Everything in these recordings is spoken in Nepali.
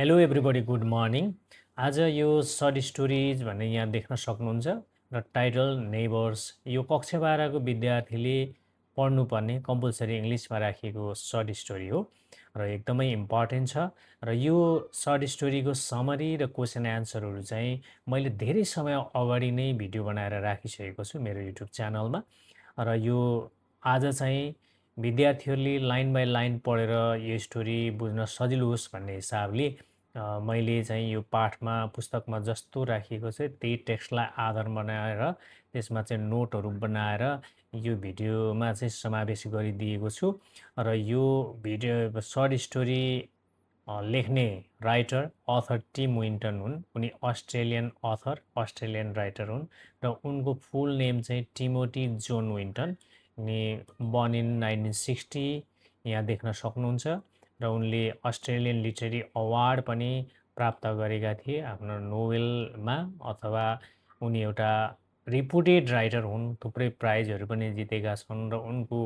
Hello everybody good morning. आज यो सर्ट स्टोरिज भन्ने यहाँ देख्न सक्नुहुन्छ र टाइटल नेबर्स। यो कक्षा 12 को विद्यार्थीले पढ्नुपर्ने कम्पलसरी इङ्ग्लिसमा राखिएको सर्ट स्टोरी हो र एकदमै इम्पोर्टेन्ट छ। र यो सर्ट स्टोरीको समरी र क्वेसन एन्सरहरू चाहिँ मैले धेरै समय अगाडि नै भिडियो बनाएर राखिसकेको छु मेरो युट्युब च्यानलमा। र यो आज चाहिँ विद्यार्थीहरूले लाइन बाई लाइन पढेर यो स्टोरी बुझ्न सजिलो होस् भन्ने हिसाबले मैले चाहिँ यो पाठमा पुस्तकमा जस्तो राखिएको छ त्यही टेक्स्टलाई आधार बनाएर त्यसमा चाहिँ नोटहरू बनाएर यो भिडियोमा चाहिँ समावेश गरिदिएको छु। र यो भिडियो सर्ट स्टोरी लेख्ने राइटर अथर टिम विन्टन हुन्। उनी अस्ट्रेलियन अथर अस्ट्रेलियन राइटर हुन् र उनको फुल नेम चाहिँ टिमोटी जोन विन्टन। अनि बर्न इन 1960 यहाँ देख्न सक्नुहुन्छ। र उनले अस्ट्रेलियन लिटरेरी अवार्ड पनि प्राप्त गरेका थिए आफ्नो नोभेलमा, अथवा उनी एउटा रिपुटेड राइटर हुन्, थुप्रै प्राइजहरू पनि जितेका छन् र उनको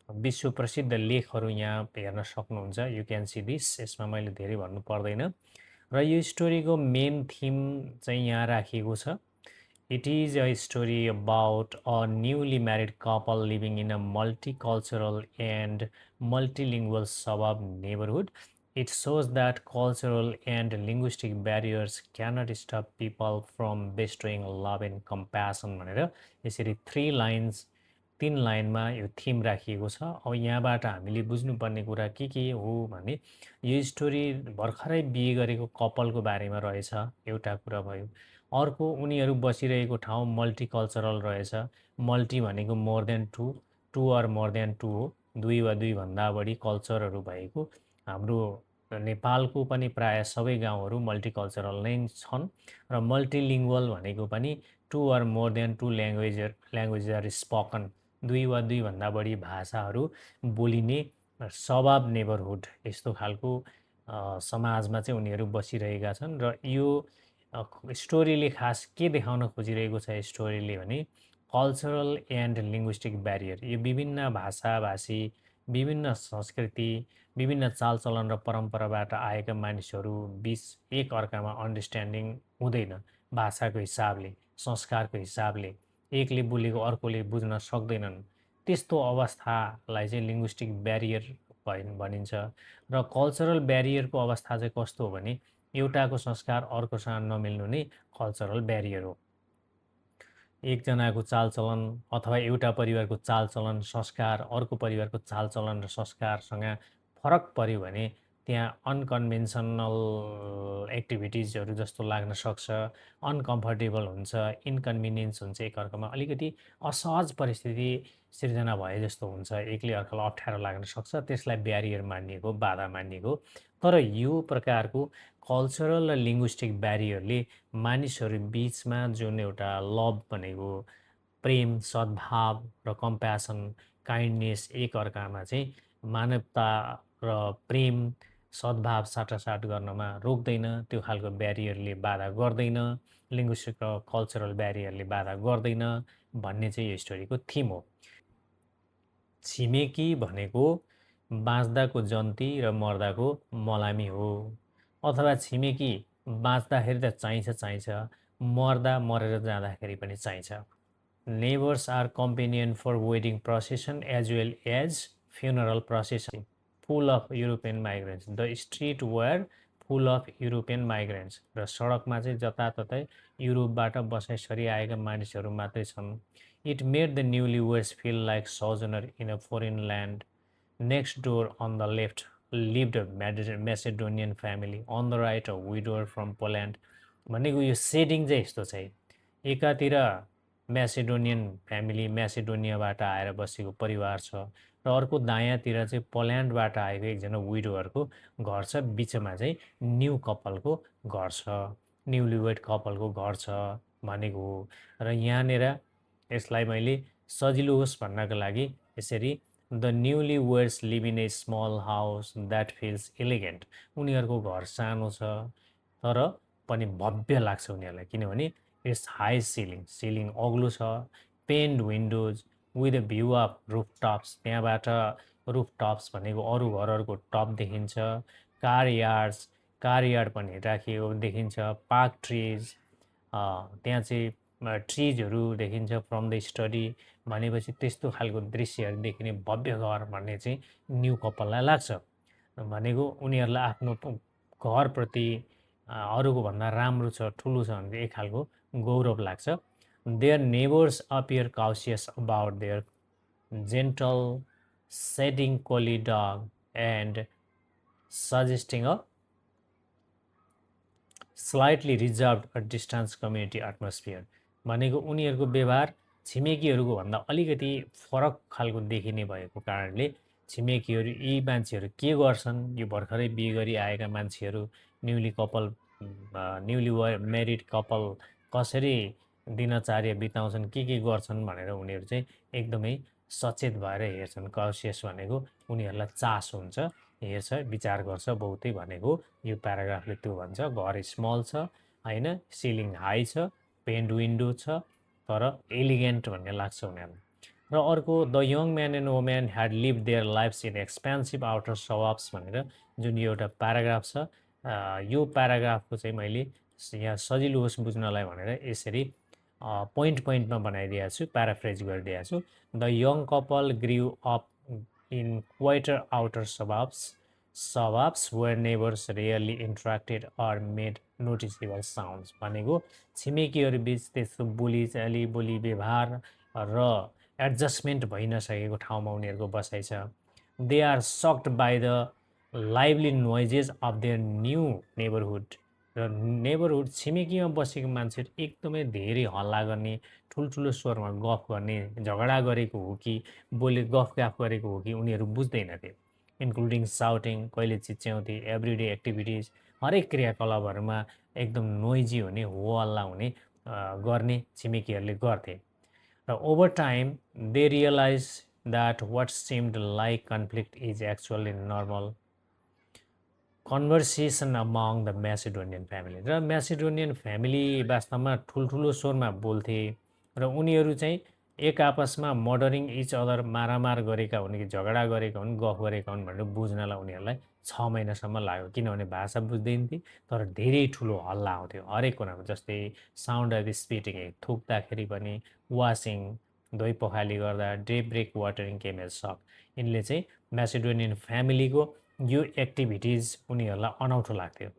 विश्व प्रसिद्ध लेखहरू यहाँ हेर्न सक्नुहुन्छ। You can see this. यसमा मैले धेरै भन्नु पर्दैन। र यो स्टोरीको मेन थिम चाहिँ यहाँ राखिएको छ। It is a story about a newly married couple living in a multicultural and multilingual suburb neighborhood. It shows that cultural and linguistic barriers cannot stop people from bestowing love and compassion भनेर यसरी 3 लाइनमा यो थिम राखिएको छ। अब यहाँबाट हामीले बुझ्नुपर्ने कुरा के हो भने यो स्टोरी भर्खरै बिहे गरेको कपालको बारेमा रहेछ, एउटा कुरा भयो। अर्को, उनीहरू बसिरहेको ठाउँ मल्टिकल्चरल रहेछ। मल्टी भनेको more than two, two or more than two हो, दुई वा दुईभन्दा बढी कल्चरहरू भएको। हाम्रो नेपालको पनि प्राय सबै गाउँहरू मल्टिकल्चरल नै छन्। र मल्टिलिङ्गुअल भनेको पनि two or more than two language are spoken, दुई वा दुईभन्दा बढी भाषाहरू बोलिने सबाब नेबरहुड, यस्तो खालको समाजमा चाहिँ उनीहरू बसिरहेका छन्। र यो स्टोरीले खास के देखाउन खोजिरहेको छ स्टोरीले भने कल्चरल एन्ड लिङ्ग्विस्टिक ब्यारियर, यो विभिन्न भाषाभाषी, विभिन्न संस्कृति, विभिन्न चालचलन र परम्पराबाट आएका मानिसहरू बिच एक अर्कामा अन्डरस्ट्यान्डिङ हुँदैन। भाषाको हिसाबले, संस्कारको हिसाबले एकले बोलेको अर्कोले बुझ्न सक्दैनन्। त्यस्तो अवस्थालाई चाहिँ लिङ्ग्विस्टिक ब्यारियर भनिन्छ। र कल्चरल ब्यारियरको अवस्था चाहिँ कस्तो हो भने एउटाको संस्कार अर्कोसँग नमिल्नु नै कल्चरल ब्यारियर हो। एकजनाको चालचलन अथवा एउटा परिवारको चालचलन संस्कार अर्को परिवारको चालचलन र संस्कारसँग फरक पर्यो भने त्यहाँ अनकन्भेन्सनल एक्टिभिटिजहरू जस्तो लाग्न सक्छ, अनकम्फर्टेबल हुन्छ, इन्कन्भिनियन्स हुन्छ, एकअर्कामा अलिकति असहज परिस्थिति सिर्जना भए जस्तो हुन्छ, एकले अर्कालाई अप्ठ्यारो लाग्न सक्छ। त्यसलाई ब्यारियर मानिएको, बाधा मानिएको। तर यो प्रकारको कल्चरल र लिङ्ग्विस्टिक ब्यारियरले मानिसहरू बिचमा जुन एउटा लभ भनेको प्रेम, सद्भाव र कम्प्यासन, काइन्डनेस, एकअर्कामा चाहिँ मानवता र प्रेम, सद्भाव साटासाट गर्नमा रोक्दैन। त्यो खालको ब्यारियरले बाधा गर्दैन, लिङ्ग्विस्टिक र कल्चरल ब्यारियरले बाधा गर्दैन भन्ने चाहिँ यो स्टोरीको थिम हो। छिमेकी भनेको बाँच्दाको जन्ती र मर्दाको मलामी हो, अथवा छिमेकी बाँच्दाखेरि त चाहिन्छ, मर्दा मरेर जाँदाखेरि पनि चाहिन्छ। Neighbours are companion for wedding procession as well as funeral procession full of European migrants. The street were full of European migrants. र सडकमा चाहिँ जताततै युरोपबाट बसाइसरी आएका मानिसहरू मात्रै छन्। It made the newly weds feel like sojourner in a foreign land. Next door on the left lived a Macedonian family, on the right a widower from Poland। भनेको यो सेटिङ चाहिँ यस्तो छ। एकातिर म्यासेडोनियन फ्यामिली, म्यासेडोनियाबाट आएर बसेको परिवार छ, र अर्को दायाँतिर चाहिँ पोल्यान्डबाट आएको एकजना विडोवरको घर छ। बिचमा चाहिँ न्यू कपलको घर छ, न्युलिवेड कपलको घर छ भनेको हो। र यहाँनिर यसलाई मैले सजिलो होस् भन्नको लागि यसरी the newly weds live in a small house that feels elegant. उनीहरूको घर सानो छ तर पनि भव्य लाग्छ उनीहरूलाई, किनभने इट्स हाई सिलिङ अग्लो छ, paned windows with a view of roof tops, त्यहाँबाट रुफ टप्स भनेको अरू घरहरूको टप देखिन्छ, कार यार्ड्स, कार पनि राखिएको देखिन्छ, पार्क ट्रिज, त्यहाँ चाहिँ ट्रिजहरू देखिन्छ फ्रम द स्टडी। भनेपछि त्यस्तो खालको दृश्यहरू देखिने भव्य घर भन्ने चाहिँ न्यू कपाललाई लाग्छ। भनेको उनीहरूलाई आफ्नो घरप्रति अरूको भन्दा राम्रो छ, ठुलो छ भने एक खालको गौरव लाग्छ। Their neighbours appear cautious about their gentle setting collie dog and suggesting a slightly reserved or distance community atmosphere। भनेको उनीहरूको व्यवहार छिमेकीहरूको भन्दा अलिकति फरक खालको देखिने भएको कारणले छिमेकीहरू यी मान्छेहरू के गर्छन्, यो भर्खरै बिहे गरी आएका मान्छेहरू, न्युली म्यारिड कपाल कसरी दिनचर्या बिताउँछन्, के गर्छन् भनेर उनीहरू चाहिँ एकदमै सचेत भएर हेर्छन्। कसियस भनेको उनीहरूलाई चासो हुन्छ, हेर्छ, विचार गर्छ बहुतै भनेको यो प्याराग्राफले त्यो भन्छ। घर स्मल छ होइन, सिलिङ हाई छ, पेन्ट विन्डो छ, तर एलिगेन्ट भन्ने लाग्छ उनीहरूलाई। र अर्को the young man and women had live their lifes in expensive outer suburbs भनेर जुन एउटा प्याराग्राफ छ, यो प्याराग्राफको चाहिँ मैले यहाँ सजिलो होस् बुझ्नलाई भनेर यसरी पोइन्टमा बनाइदिएको छु, प्याराफ्रेज गरिदिएको छु। The young couple grew up in quieter outer suburbs where neighbours rarely interacted or made noticeable sounds. भनेको छिमेकीहरू बिच त्यस्तो बोली व्यवहार र एडजस्टमेन्ट भइ नसकेको ठाउँमा उनीहरूको बसाइ छ। They are shocked by the lively noises of their new neighbourhood. र नेबरहुड छिमेकीमा बसेको मान्छेहरू एकदमै धेरै हल्ला गर्ने, ठुल्ठुलो स्वरमा गफ गर्ने, झगडा गरेको हो कि गफ गरेको हो कि उनीहरू बुझ्दैनथे। इन्क्लुडिङ साउटिङ, कहिले चिच्याउँथे, एभ्रिडे एक्टिभिटिज, हरेक क्रियाकलापहरूमा एकदम नोइजी हुने, हो हल्ला हुने गर्ने छिमेकीहरूले गर्थे। र over time they realise that what seemed like conflict is actually normal conversation among the Macedonian family. र म्यासिडोनियन फ्यामिली वास्तवमा ठुल्ठुलो स्वरमा बोल्थे र उनीहरू चाहिँ एक आपसमा मर्डरिङ इच अदर, मारामार गरेका हुन् कि झगडा गरेका हुन्, गफ गरेका हुन् भनेर बुझ्नलाई उनीहरूलाई 6 महिनासम्म लाग्यो, किनभने भाषा बुझ्दैनथे तर धेरै ठुलो हल्ला आउँथ्यो हरेक कुरामा। जस्तै साउन्ड अफ स्पिटिङ, थुक्दाखेरि पनि, वासिङ, धोइ पखाली गर्दा, they break watering came as suck. यिनले चाहिँ म्यासिडोनियन फ्यामिलीको यो एक्टिभिटिज उनीहरूलाई अनौठो लाग्थ्यो।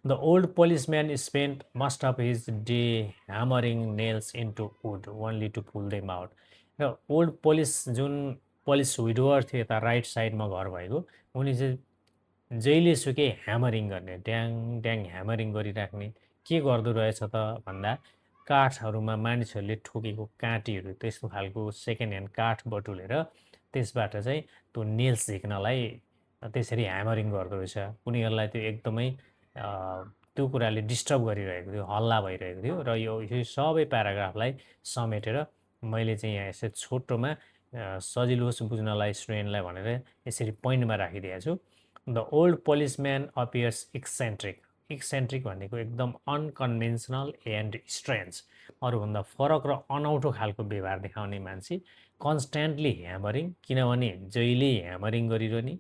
The old policeman spent most of his day hammering nails into wood only to pull them out. र ओल्ड पोलिस विडोवर थियो यता राइट साइडमा घर भएको, उनी चाहिँ जहिले सुकै ह्यामरिङ गर्ने, ड्याङ ड्याङ ह्यामरिङ गरिराख्ने। के गर्दो रहेछ त भन्दा काठहरूमा मानिसहरूले ठोकेको काँटीहरू, त्यस्तो खालको सेकेन्ड ह्यान्ड काठ बटुलेर त्यसबाट चाहिँ त्यो नेल्स झिक्नलाई त्यसरी ह्यामरिङ गर्दो रहेछ। उनीहरूलाई त्यो एकदमै त्यो कुराले डिस्टर्ब गरिरहेको थियो, हल्ला भइरहेको थियो। र यो सबै प्याराग्राफलाई समेटेर मैले चाहिँ यहाँ यसरी छोटोमा सजिलो होस् बुझ्नलाई स्टुडेन्टलाई भनेर यसरी पोइन्टमा राखिदिएको छु। द ओल्ड पोलिसम्यान अपियर्स एक्सेन्ट्रिक भनेको एकदम अनकन्भेन्सनल एन्ड स्ट्रेन्ज, अरूभन्दा फरक र अनौठो खालको व्यवहार देखाउने मान्छे। कन्स्ट्यान्टली ह्यामरिङ, किनभने जहिले ह्यामरिङ गरिरहने,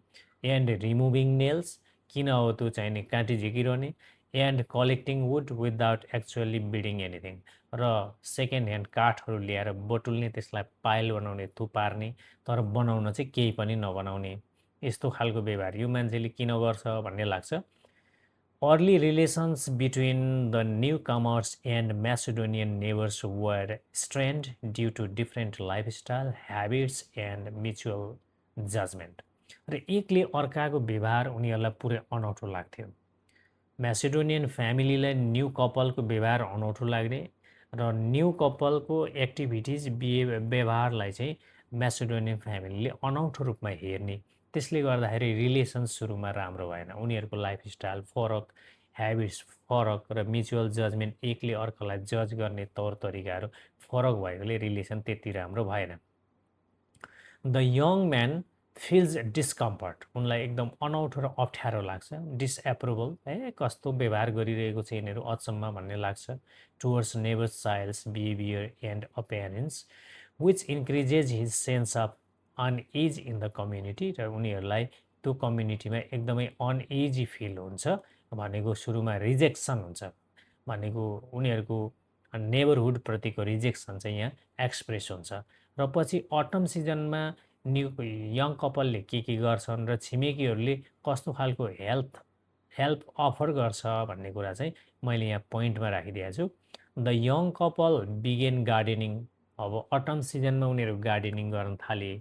एन्ड रिमुभिङ नेल्स, किन हो त्यो चाहिने काँटी झिकिरहने, and collecting wood without actually building anything, र सेकेन्ड ह्यान्ड काठहरू ल्याएर बटुल्ने, त्यसलाई पाइल बनाउने, थुपार्ने, तर बनाउन चाहिँ केही पनि नबनाउने। यस्तो खालको व्यवहार यो मान्छेले किन गर्छ भन्ने लाग्छ। Early relations between the new comers and Macedonian neighbours were strained due to different lifestyle, habits and mutual judgement. र एकले अर्काको व्यवहार उनीहरूलाई पुरै अनौठो लाग्थ्यो। म्यासिडोनियन फ्यामिलीलाई न्यू कपलको व्यवहार अनौठो लाग्ने र न्यू कपलको एक्टिभिटिज व्यवहारलाई चाहिँ म्यासिडोनियन फ्यामिलीले अनौठो रूपमा हेर्ने। त्यसले गर्दाखेरि रिलेसन सुरुमा राम्रो भएन, उनीहरूको लाइफस्टाइल फरक, ह्याबिट्स फरक र म्युचुअल जजमेन्ट, एकले अर्कालाई जज गर्ने तौर तरिकाहरू फरक भएकोले रिलेसन त्यति राम्रो भएन। The young man feels discomfort, उनलाई एकदम अनौठो र अप्ठ्यारो लाग्छ। डिसएप्रुभल, कस्तो व्यवहार गरिरहेको छ यिनीहरू, अचम्म भन्ने लाग्छ। Towards neighbours child's behaviour and appearance which increases his sense of unease in the community, र उनीहरूलाई त्यो कम्युनिटीमा एकदमै अनइजी फिल हुन्छ भनेको सुरुमा रिजेक्सन हुन्छ भनेको उनीहरूको नेबरहुडप्रतिको रिजेक्सन चाहिँ यहाँ एक्सप्रेस हुन्छ र पछि अटम सिजनमा यङ कपालले के गर्छन् र छिमेकीहरूले कस्तो खालको हेल्प अफर गर्छ भन्ने कुरा चाहिँ मैले यहाँ पोइन्टमा राखिदिएको छु द यङ कपाल बिगेन गार्डनिङ अब अटम सिजनमा उनीहरू गार्डनिङ गर्न थाले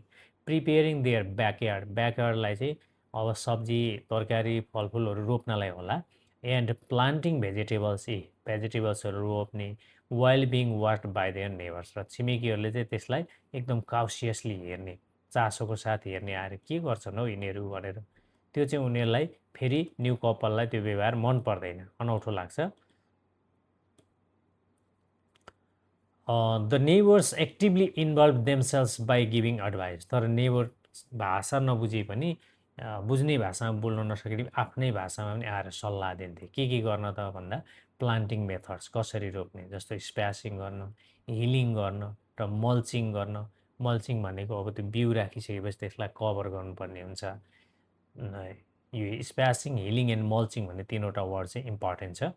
प्रिपेयरिङ देयर ब्याकयार्डलाई चाहिँ अब सब्जी तरकारी फलफुलहरू रोप्नलाई होला एन्ड प्लान्टिङ भेजिटेबल्सहरू रोप्ने while being watched by there neighbours र छिमेकीहरूले चाहिँ त्यसलाई एकदम काउसियसली हेर्ने चासोको साथ हेर्ने आएर के गर्छन् हौ यिनीहरू भनेर त्यो चाहिँ उनीहरूलाई फेरि न्यू कपाललाई त्यो व्यवहार मन पर्दैन अनौठो लाग्छ the neighbours actively involve themselves by giving advice तर नेबर भाषा नबुझे पनि बुझ्ने भाषामा बोल्न नसके पनि आफ्नै भाषामा पनि आएर सल्लाह दिन्थे के गर्न त भन्दा प्लान्टिङ मेथड्स कसरी रोप्ने जस्तो स्प्यासिङ गर्न हिलिङ गर्न र मल्चिङ गर्न मल्चिङ भनेको अब त्यो बिउ राखिसकेपछि त्यसलाई कभर गर्नुपर्ने हुन्छ यो स्प्यासिङ हिलिङ एन्ड मल्चिङ भन्ने तिनवटा वर्ड चाहिँ इम्पोर्टेन्ट छ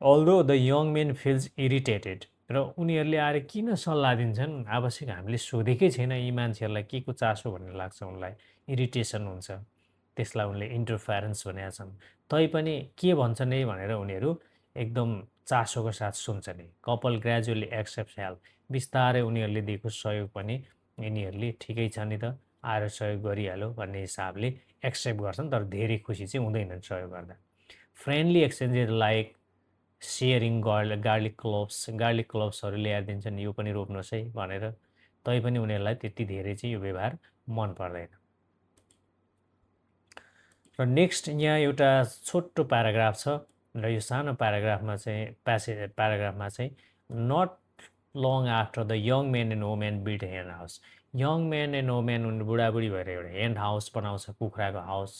although the young men feels irritated र उनीहरूले आएर किन सल्लाह दिन्छन् आवश्यक हामीले सोधेकै छैन यी मान्छेहरूलाई के को चासो भन्ने लाग्छ उनलाई इरिटेसन हुन्छ त्यसलाई उनले इन्टरफेरेन्स भनेका छन् तैपनि के भन्छन् है भनेर उनीहरू एकदम चासोको साथ सुन्छन् कपाल ग्रेजुअली एक्सेप्ट हेल्प बिस्तारै उनीहरूले दिएको सहयोग पनि यिनीहरूले ठिकै छ नि त आएर सहयोग गरिहाल्यो भन्ने हिसाबले एक्सेप्ट गर्छन् तर धेरै खुसी चाहिँ हुँदैनन् सहयोग गर्दा friendly exchanges like sharing garlic क्लोभ्सहरू ल्याएर दिन्छन् यो पनि रोप्नुहोस् है भनेर तैपनि उनीहरूलाई त्यति धेरै चाहिँ यो व्यवहार मन पर्दैन र नेक्स्ट यहाँ एउटा छोटो प्याराग्राफ छ र यो सानो प्याराग्राफमा चाहिँ not long after the young men and women build hand house young men and women उनी बुढाबुढी भएर एउटा हेन्ड हाउस बनाउँछ कुखुराको हाउस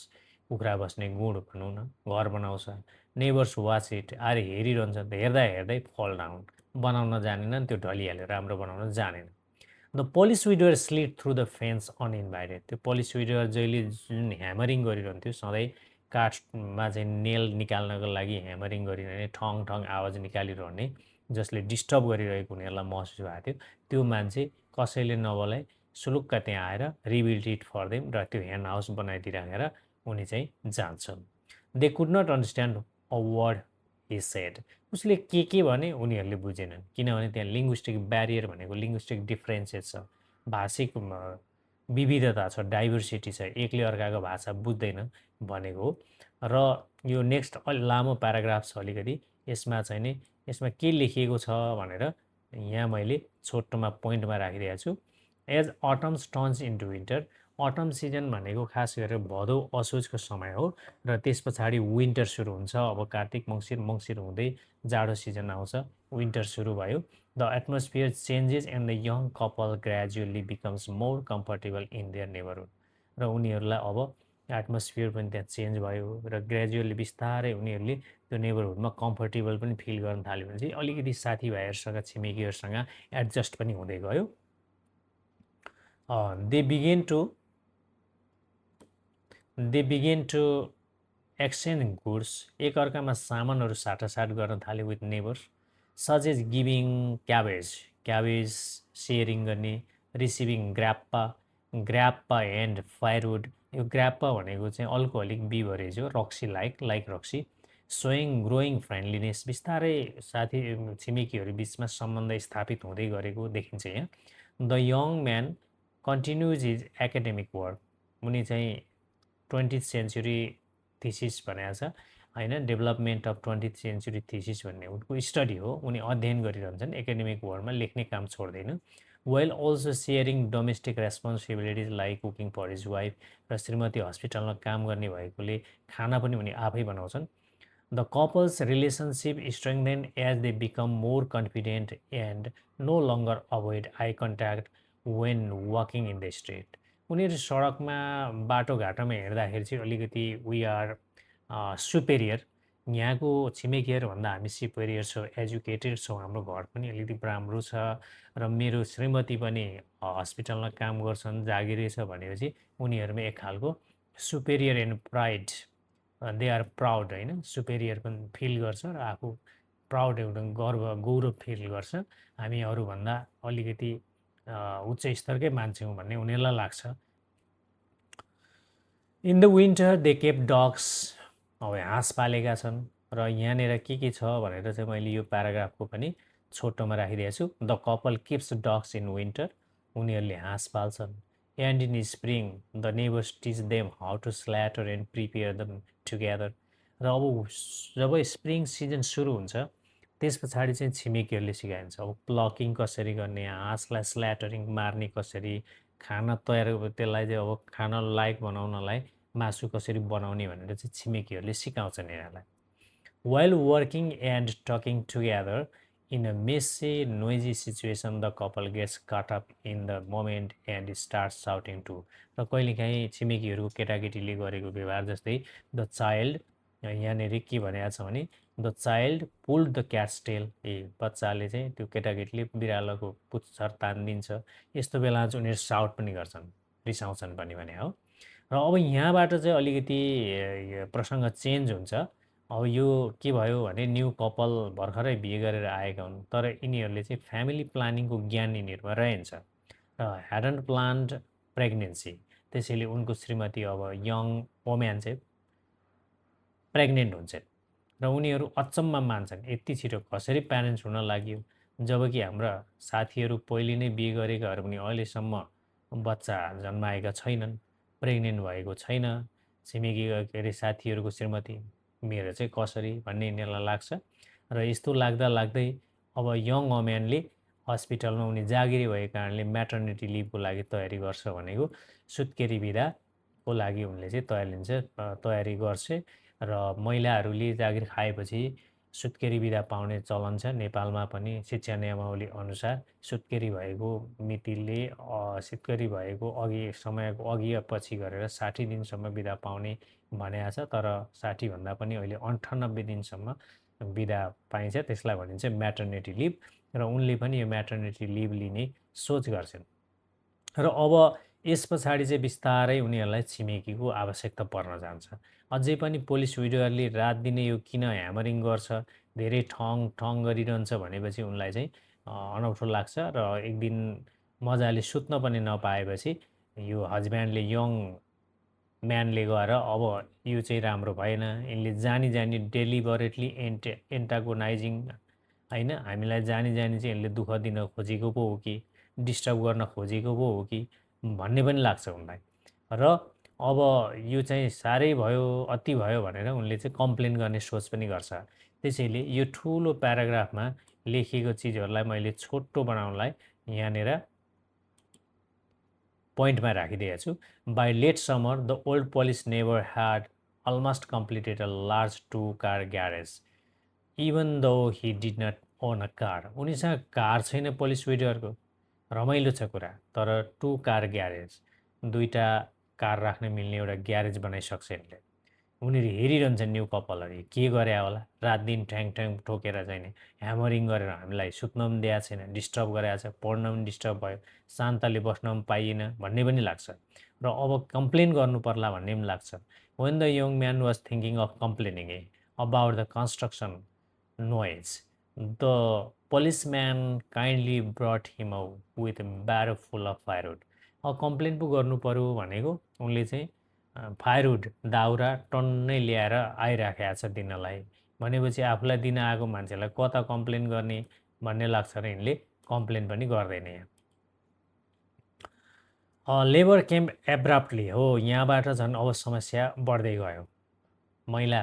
कुखुरा बस्ने गुँड भनौँ न घर बनाउँछ नेबर्स वाच इट आएर हेरिरहन्छ हेर्दा हेर्दै फल डाउन बनाउन जानेनन् त्यो ढलिहाल्यो राम्रो बनाउन जानेन the polish weeder slid through the फेन्स अनइन्भाइटेड त्यो पोलिस विडर जहिले जुन ह्यामरिङ गरिरहन्थ्यो सधैँ काठमा चाहिँ नेल निकाल्नको लागि ह्यामरिङ गरिरहने ठङ ठङ आवाज निकालिरहने जसले डिस्टर्ब गरिरहेको उनीहरूलाई महसुस भएको थियो त्यो मान्छे कसैले नबोलाई सुलुक्क त्यहाँ आएर रिबिल्ड इट फर देम र त्यो ह्यान्ड हाउस बनाइदिइराखेर उनी चाहिँ जान्छन् they could not understand a word he said उसले के भने उनीहरूले बुझेनन् किनभने त्यहाँ लिङ्ग्विस्टिक ब्यारियर भनेको लिङ्ग्विस्टिक डिफ्रेन्सेस छ भाषिक विविधता छ डाइभर्सिटी छ एकले अर्काको भाषा बुझ्दैन भनेको हो र यो नेक्स्ट लामो प्याराग्राफ छ अलिकति यसमा चाहिँ नि यसमा के लेखिएको छ भनेर यहाँ मैले छोटोमा पोइन्टमा राखिदिएको छु as autumns turns into winter autumn season भनेको खास गरेर भदौ असोजको समय हो र त्यस पछाडि विन्टर सुरु हुन्छ अब कार्तिक मङ्सिर हुँदै जाडो सिजन आउँछ विन्टर सुरु भयो the atmosphere changes and the young couple gradually becomes more comfortable in their neighbourhood र उनीहरूलाई अब एटमोस्फियर पनि त्यहाँ चेन्ज भयो र ग्रेजुअली बिस्तारै उनीहरूले त्यो नेबरहुडमा कम्फर्टेबल पनि फिल गर्न थाल्यो भने चाहिँ अलिकति साथीभाइहरूसँग छिमेकीहरूसँग एडजस्ट पनि हुँदै गयो they begin to exchange goods एकअर्कामा सामानहरू साटासाट गर्न थाल्यो with neighbours such as giving cabbage sharing गर्ने रिसिभिङ ग्राप्पा एन्ड फायरवुड यो ग्राप्पा भनेको चाहिँ अल्कोहलिक बिभरेज हो रक्सी लाइक रक्सी सोइङ ग्रोइङ फ्रेन्डलिनेस बिस्तारै साथी छिमेकीहरू बिचमा सम्बन्ध स्थापित हुँदै गरेको देखिन्छ यहाँ the young man continues his academic work उनी चाहिँ 20th सेन्चुरी थिसिस भनेको छ होइन development of 20th century thesis भन्ने उनको स्टडी हो उनी अध्ययन गरिरहन्छन् एकाडेमिक वर्कमा लेख्ने काम छोड्दैन well also sharing domestic responsibilities like cooking for his wife र श्रीमती हस्पिटलमा काम गर्ने भएकोले खाना पनि उनी आफै बनाउँछन् the couple's relationship strengthen as they become more confident and no longer avoid eye contact when walking in the street उनीहरू सडकमा बाटोघाटोमा हिँड्दाखेरि चाहिँ अलिकति वी आर सुपेरियर यहाँको छिमेकीहरूभन्दा हामी सुपेरियर छौँ एजुकेटेड छौँ हाम्रो घर पनि अलिकति राम्रो छ र मेरो श्रीमती पनि हस्पिटलमा काम गर्छन् जागिरै छ भनेपछि उनीहरूमा एक खालको superior and pride, they are proud होइन, सुपेरियर पनि फिल गर्छ र आफू प्राउड एउटा गौरव फिल गर्छ, हामी अरूभन्दा अलिकति उच्च स्तरकै मान्छे हौँ भन्ने उनीहरूलाई लाग्छ। In the winter they kept dogs, अब हाँस पालेका छन् र यहाँनिर के छ भनेर चाहिँ मैले यो प्याराग्राफको पनि छोटोमा राखिदिएको छु। The couple keeps dogs in winter, उनीहरूले हाँस पाल्छन्। And in spring the neighbours teach them how to slaughter and prepare them together, र अब जब स्प्रिङ सिजन सुरु हुन्छ त्यस पछाडि चाहिँ छिमेकीहरूले सिकाइन्छ अब प्लकिङ कसरी गर्ने, हाँसलाई स्ल्याटरिङ मार्ने कसरी, खाना तयार त्यसलाई चाहिँ अब खाना लायक बनाउनलाई मासु कसरी बनाउने भनेर चाहिँ छिमेकीहरूले सिकाउँछन् यिनीहरूलाई। While working and talking together in a messy noisy situation the couple gets caught up in the moment and start shouting too, र कहिलेकाहीँ छिमेकीहरूको केटाकेटीले गरेको व्यवहार जस्तै द चाइल्ड, यहाँनिर के भनेको छ भने the child pulled the cat's tail, बच्चाले चाहिँ त्यो केटाकेटीले बिरालोको पुच्छर तानिदिन्छ, यस्तो बेला चाहिँ उनीहरू साउट पनि गर्छन्, रिसाउँछन् पनि भने हो। र अब यहाँबाट चाहिँ अलिकति प्रसङ्ग चेन्ज हुन्छ। अब यो के भयो भने न्यू कपल भर्खरै बिहे गरेर आएका हुन्, तर यिनीहरूले चाहिँ फ्यामिली प्लानिङको ज्ञान यिनीहरूमा रहन्छ र ह्याडन्ट प्लान्ड प्रेग्नेन्सी, त्यसैले उनको श्रीमती अब यङ वोम्यान चाहिँ प्रेग्नेन्ट हुन्छन् र उनीहरू अचम्म मान्छन् यति छिटो कसरी प्यारेन्ट्स हुन लाग्यो, जबकि हाम्रा साथीहरू पहिले नै बिहे गरेकाहरू पनि अहिलेसम्म बच्चा जन्माएका छैनन्, प्रेग्नेन्ट भएको छैन, छिमेकी के अरे साथीहरूको श्रीमती मेरो चाहिँ कसरी भन्ने यिनीहरूलाई लाग्छ। र यस्तो लाग्दा लाग्दै अब यङ वोम्यानले हस्पिटलमा उनी जागिरी भएको कारणले म्याटर्निटी लिभको लागि तयारी गर्छ भनेको सुत्केरी बिदाको लागि उनले चाहिँ तयारी गर्छ। र महिलाहरूले जागिर खाएपछि सुत्केरी बिदा पाउने चलन छ नेपालमा पनि। शिक्षा नियमावली अनुसार सुत्केरी भएको मितिले सुत्केरी भएको अघि समयको अघि या पछि गरेर 60 दिनसम्म बिदा पाउने भनेको छ, तर 60भन्दा पनि अहिले 98 दिनसम्म बिदा पाइन्छ, त्यसलाई भनिन्छ म्याटर्निटी लिभ, र उनले पनि यो म्याटर्निटी लिभ लिने सोच गर्छन्। र अब यस पछाडि चाहिँ बिस्तारै उनीहरूलाई छिमेकीको आवश्यकता पर्न जान्छ। अझै पनि पोलिस विडोहरूले रात दिने यो किन ह्यामरिङ गर्छ, धेरै ठङ ठङ गरिरहन्छ भनेपछि उनलाई चाहिँ अनौठो लाग्छ र एक दिन मजाले सुत्न पनि नपाएपछि यो हस्ब्यान्डले यङ म्यानले गएर अब यो चाहिँ राम्रो भएन, यिनले जानी जानी डेलिबरेटली एन्टागोनाइजिङ होइन, हामीलाई जानी जानी चाहिँ यिनले दुःख दिन खोजेको पो हो कि डिस्टर्ब गर्न खोजेको पो हो कि भन्ने पनि लाग्छ उनलाई। र अब यो चाहिँ साह्रै भयो, अति भयो भनेर उनले चाहिँ कम्प्लेन गर्ने सोच पनि गर्छ। त्यसैले यो ठुलो प्याराग्राफमा लेखिएको चिजहरूलाई मैले छोटो बनाउनलाई यहाँनिर पोइन्टमा राखिदिएको छु। By late summer the old Polish neighbour had almost completed a large 2-car garage even though he did not own a car, उनीसँग कार छैन पोलिस विडोहरूको, रमाइलो छ कुरा, तर 2-car ग्यारेज, 2टा कार राख्न मिल्ने एउटा ग्यारेज बनाइसक्छ यसले। उनीहरू हेरिरहन्छन् न्यू कपलहरू के गरे होला, रात दिन ठ्याङ ठ्याङ ठोकेर चाहिँ ह्यामरिङ गरेर हामीलाई सुत्न पनि दिएको छैन, डिस्टर्ब गरेको छ, पढ्न पनि डिस्टर्ब भयो, शान्तले बस्न पनि पाइएन भन्ने पनि लाग्छ र अब कम्प्लेन गर्नु पर्ला भन्ने पनि लाग्छ। When the young man was thinking of complaining about the construction noise the policeman kindly brought him with barrow full of firewood, अब कम्प्लेन पो गर्नु पऱ्यो भनेको उनले चाहिँ फायरवुड दाउरा टन्नै ल्याएर आइराखेको छ दिनलाई, भनेपछि आफूलाई दिन आएको मान्छेलाई कता कम्प्लेन गर्ने भन्ने लाग्छ र यिनले कम्प्लेन पनि गर्दैन। यहाँ लेबर केम एब्राप्टली, हो यहाँबाट झन् अब समस्या बढ्दै गयो। महिला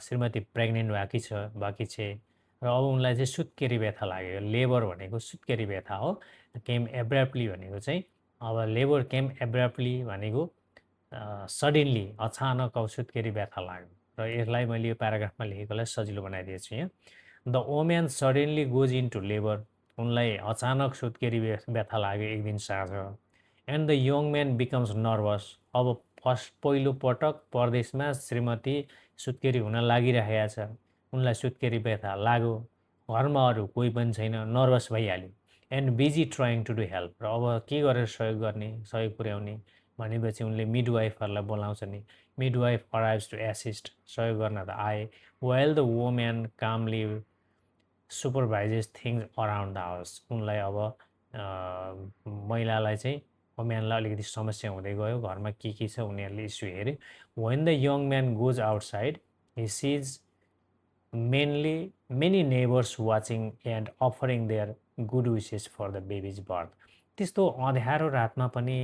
श्रीमती प्रेग्नेन्ट बाँकी छ र अब उनलाई चाहिँ सुत्केरी व्यथा लाग्यो। लेबर भनेको सुत्केरी व्यथा हो, केम एब्राप्टली भनेको चाहिँ अब लेबर केम एब्राप्टली भनेको सडनली अचानक अब सुत्केरी व्यथा लाग्यो र यसलाई मैले यो प्याराग्राफमा लेखेकोलाई सजिलो बनाइदिएको छु। यहाँ the woman suddenly goes in to labour, उनलाई अचानक सुत्केरी व्यथा लाग्यो एक दिन साँझ। And the young man becomes nervous, अब पहिलो पटक परदेशमा श्रीमती सुत्केरी हुन लागिरहेको छ, उनलाई सुत्केरी व्यथा लाग्यो, घरमा अरू कोही पनि छैन, नर्भस भइहाल्यो। And busy trying to do help, र अब के गरेर सहयोग पुर्याउने, भनेपछि उनले मिडवाइफहरूलाई बोलाउँछ नि, मिडवाइफ अराइभ्स टु एसिस्ट, सहयोग गर्न त आए, well the women calmly supervises things around the house. उनलाई अब महिलालाई चाहिँ वुमेनलाई अलिकति समस्या हुँदै गयो, घरमा के छ उनीहरूले इस्यु हेरे। When the young man goes outside he sees many neighbours watching and offering their good wishes for the baby's birth. त्यस्तो अँध्यारो रातमा पनि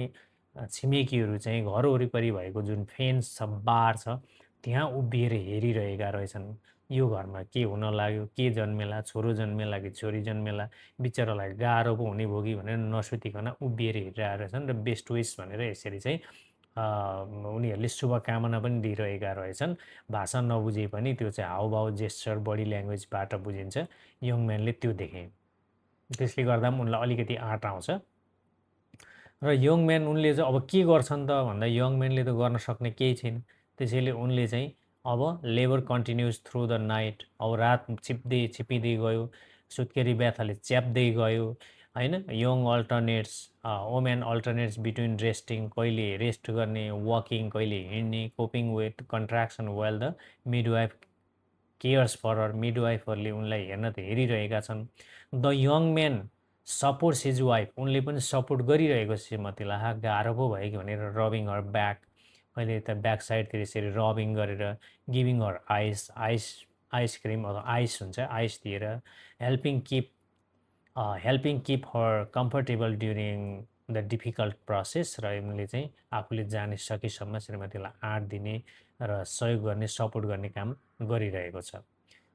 छिमेकीहरू चाहिँ घर वरिपरि भएको जुन फेन्स छ, बार छ, त्यहाँ उभिएर हेरिरहेका रहेछन्। यो घरमा के हुन लाग्यो, के जन्मेला, छोरो जन्मेला कि छोरी जन्मेला, बिचरालाई गाह्रो पो हुने भयो कि भनेर नसुतिकन उभिएर हेरिरहेका रहेछन् र बेस्ट विस भनेर यसरी चाहिँ उनीहरूले शुभकामना पनि दिइरहेका रहेछन्। भाषा नबुझे पनि त्यो चाहिँ हाउभाउ, जेस्चर, बडी ल्याङ्ग्वेजबाट बुझिन्छ। यङ म्यानले त्यो देखे, त्यसले गर्दा पनि उनलाई अलिकति आँट आउँछ। र यङ म्यान उनले चाहिँ अब के गर्छन् त भन्दा यङ म्यानले त गर्न सक्ने केही छैन। त्यसैले उनले चाहिँ अब labour continues through the night, अब रात छिपिँदै गयो, सुत्केरी व्यथाले च्याप्दै गयो होइन। Young alternates, women alternates between resting, कहिले रेस्ट गर्ने, वकिङ, कहिले हिँड्ने, coping with contraction well the midwife cares for her. मिडवाइफहरूले उनलाई हेर्न त हेरिरहेका छन्। The young man supports his wife, उनले पनि सपोर्ट गरिरहेको श्रीमतीलाई, हा गाह्रो पो भयो कि भनेर रबिङ हर ब्याक, अहिले त ब्याक साइडतिर यसरी रबिङ गरेर, गिभिङ हर आइसक्रिम अथवा आइस हुन्छ, आइस दिएर, helping keep her comfortable during the difficult process. र उनले चाहिँ आफूले जाने सकेसम्म श्रीमतीलाई आँट दिने र सहयोग गर्ने, सपोर्ट गर्ने काम गरिरहेको छ।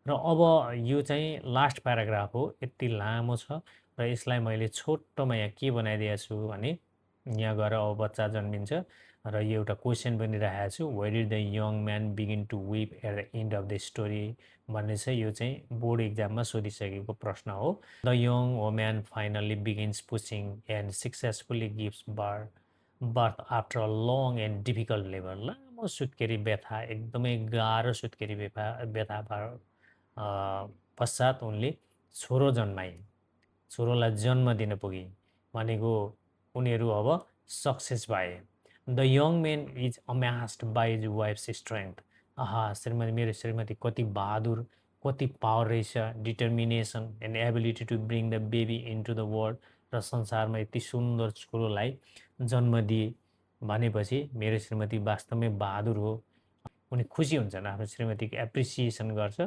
र अब यो चाहिँ लास्ट प्याराग्राफ हो, यति लामो छ र यसलाई मैले छोटोमा यहाँ के बनाइदिएको छु भने यहाँ गएर अब बच्चा जन्मिन्छ र यो एउटा क्वेसन पनि राखेको छु, where did the young man begin to weep at the end of the story भन्ने चाहिँ यो चाहिँ बोर्ड इक्जाममा सोधिसकेको प्रश्न हो। The young women finally begins pushing and successfully gives birth after a long and difficult labour. लामो सुत्केरी व्यथा, एकदमै गाह्रो सुत्केरी व्यथा पश्चात उनले छोरो जन्माए, छोरोलाई जन्म दिन पुगे, भनेको उनीहरू अब सक्सेस भए। The young man is amazed by his wife's strength. आहा, मेरो श्रीमती कति बहादुर, कति पावर रहेछ, determination and ability to bring the baby into the world. र संसारमा यति सुन्दर छोरोलाई जन्म दिए भनेपछि मेरो श्रीमती वास्तवमै बहादुर हो। उनी खुसी हुन्छन्, आफ्नो श्रीमतीको एप्रिसिएसन गर्छ।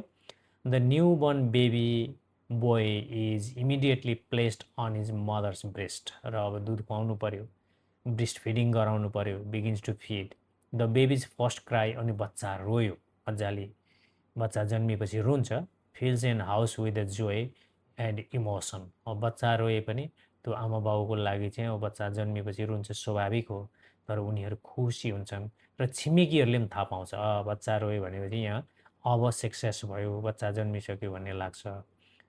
The newborn baby boy is immediately placed on his mother's breast. र अब दुध खुवाउनु पऱ्यो, ब्रेस्ट फिडिङ गराउनु पऱ्यो, begins to feed. The baby's first cry, अनि बच्चा रोयो मजाले, बच्चा जन्मिएपछि रुन्छ। Fills in house with the joy and emotion. अब बच्चा रोए पनि त्यो आमा बाउको लागि चाहिँ अब बच्चा जन्मिएपछि रुन्छ, स्वाभाविक हो, तर उनीहरू खुसी हुन्छन्। र छिमेकीहरूले पनि थाहा पाउँछ, बच्चा रोयो भनेपछि यहाँ अब सक्सेस भयो, बच्चा जन्मिसक्यो भन्ने लाग्छ।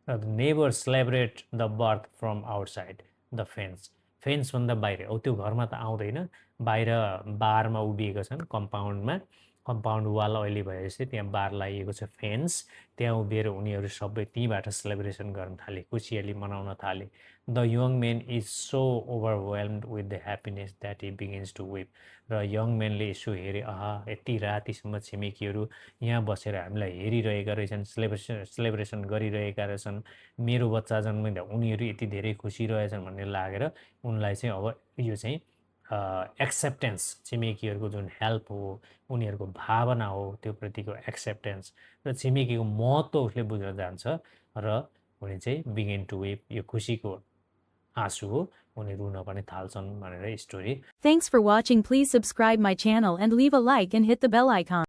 र neighbour celebrate the birth from outside the फेन्स, फेन्सभन्दा बाहिर, अब त्यो घरमा त आउँदैन, बाहिर बारमा उभिएको छन्, कम्पाउन्ड वाल अहिले भए जस्तै त्यहाँ बार लगाइएको छ, फेन्स, त्यहाँ उभिएर उनीहरू सबै त्यहीँबाट सेलिब्रेसन गर्न थाले, खुसियाली मनाउन थाले। The young man is so overwhelmed with the happiness that he begins to weep. र यङ म्यानले यसो हेरे, आहा, यति रातिसम्म छिमेकीहरू यहाँ बसेर हामीलाई हेरिरहेका रहेछन्, सेलिब्रेसन गरिरहेका रहेछन्, मेरो बच्चा जन्मिँदा उनीहरू यति धेरै खुसी रहेछन् भन्ने लागेर उनलाई चाहिँ अब यो चाहिँ एक्सेप्टेन्स, छिमेकीहरूको जुन हेल्प हो, उनीहरूको भावना हो, त्यो प्रतिको एक्सेप्टेन्स र छिमेकीको महत्त्व उसले बुझ्न जान्छ र उनी चाहिँ बिगिन टु विप, यो खुसीको आँसु हो, उनी रुन पनि थाल्छन् भनेर story. Thanks for watching. Please subscribe my channel and leave a like and hit the bell icon.